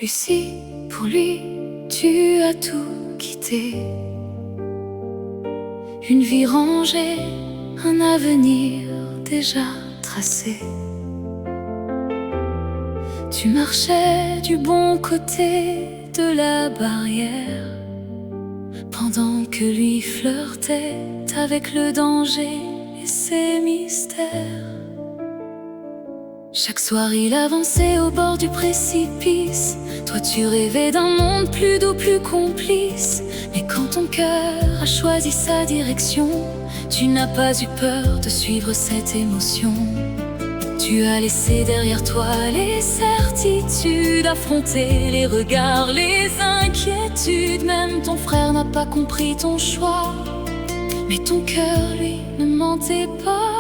Lucie, pour lui, tu as tout quitté. Une vie rangée, un avenir déjà tracé. Tu marchais du bon côté de la barrière, pendant que lui flirtait avec le danger et ses mystères. Chaque soir il avançait au bord du précipice. Toi tu rêvais d'un monde plus doux, plus complice. Mais quand ton cœur a choisi sa direction, tu n'as pas eu peur de suivre cette émotion. Tu as laissé derrière toi les certitudes, affronté les regards, les inquiétudes. Même ton frère n'a pas compris ton choix, mais ton cœur lui ne mentait pas.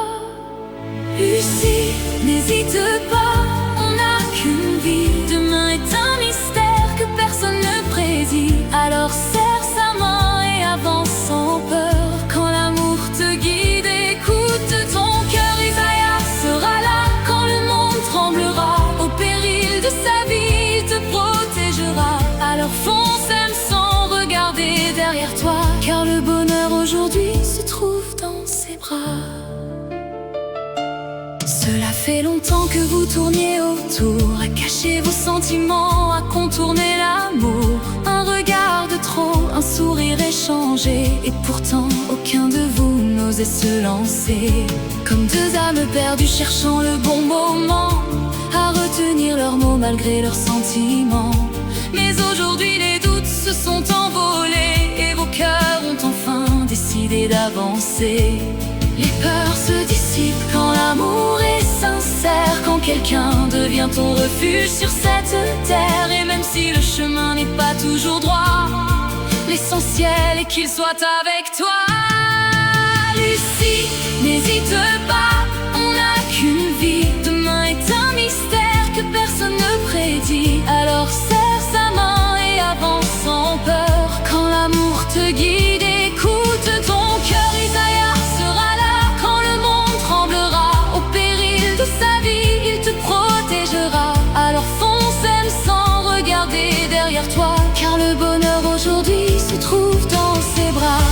Lucie, n'hésite pas, on n'a qu'une vie. Demain est un mystère que personne ne prédit. Alors serre sa main et avance sans peur. Quand l'amour te guide, écoute ton cœur. Isaïa sera là quand le monde tremblera. Au péril de sa vie, il te protégera. Alors fonce, aime sans regarder derrière toi, car le bonheur aujourd'hui se trouve dans ses bras. Cela fait longtemps que vous tourniez autour, à cacher vos sentiments, à contourner l'amour. Un regard de trop, un sourire échangé, et pourtant aucun de vous n'osait se lancer. Comme deux âmes perdues cherchant le bon moment, à retenir leurs mots malgré leurs sentiments. Mais aujourd'hui les doutes se sont envolés, et vos cœurs ont enfin décidé d'avancer. Les peurs se dissipent quand l'amour est sincère, quand quelqu'un devient ton refuge sur cette terre. Et même si le chemin n'est pas toujours droit, l'essentiel est qu'il soit avec toi. Lucie, n'hésite pas, on n'a qu'une vie. Demain est un mystère que personne ne prédit. Alors serre sa main et avance sans peur. Quand l'amour te guide, écoute ton cœur. Isaïa sera là quand le monde tremblera. Au péril de sa vie, il te protégera. Alors fonce, aime sans regarder derrière toi, car le bonheur aujourd'hui se trouve dans ses bras.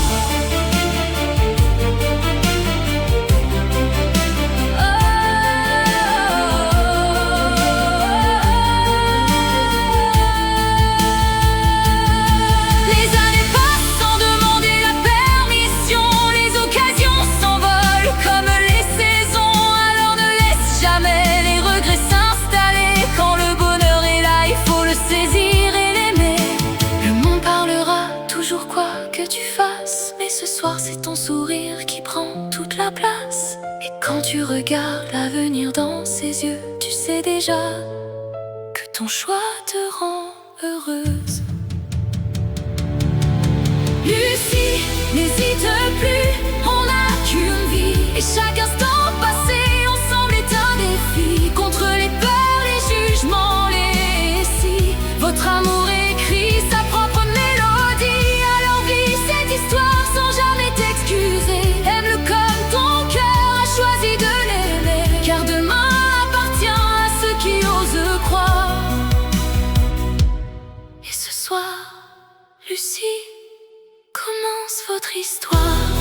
Mais ce soir c'est ton sourire qui prend toute la place. Et quand tu regardes l'avenir dans ses yeux, tu sais déjà que ton choix te rend heureuse. Lucie, n'hésite plus, on n'a qu'une vie. Et chaque instant passé ensemble est un défi. Contre les peurs, les jugements, les si. Votre amour écrit sa propre mélodie. Alors vis cette histoire sans jamais t'excuser. Aime-le comme ton cœur a choisi de l'aimer, car demain appartient à ceux qui osent croire. Et ce soir, Lucie, commence votre histoire.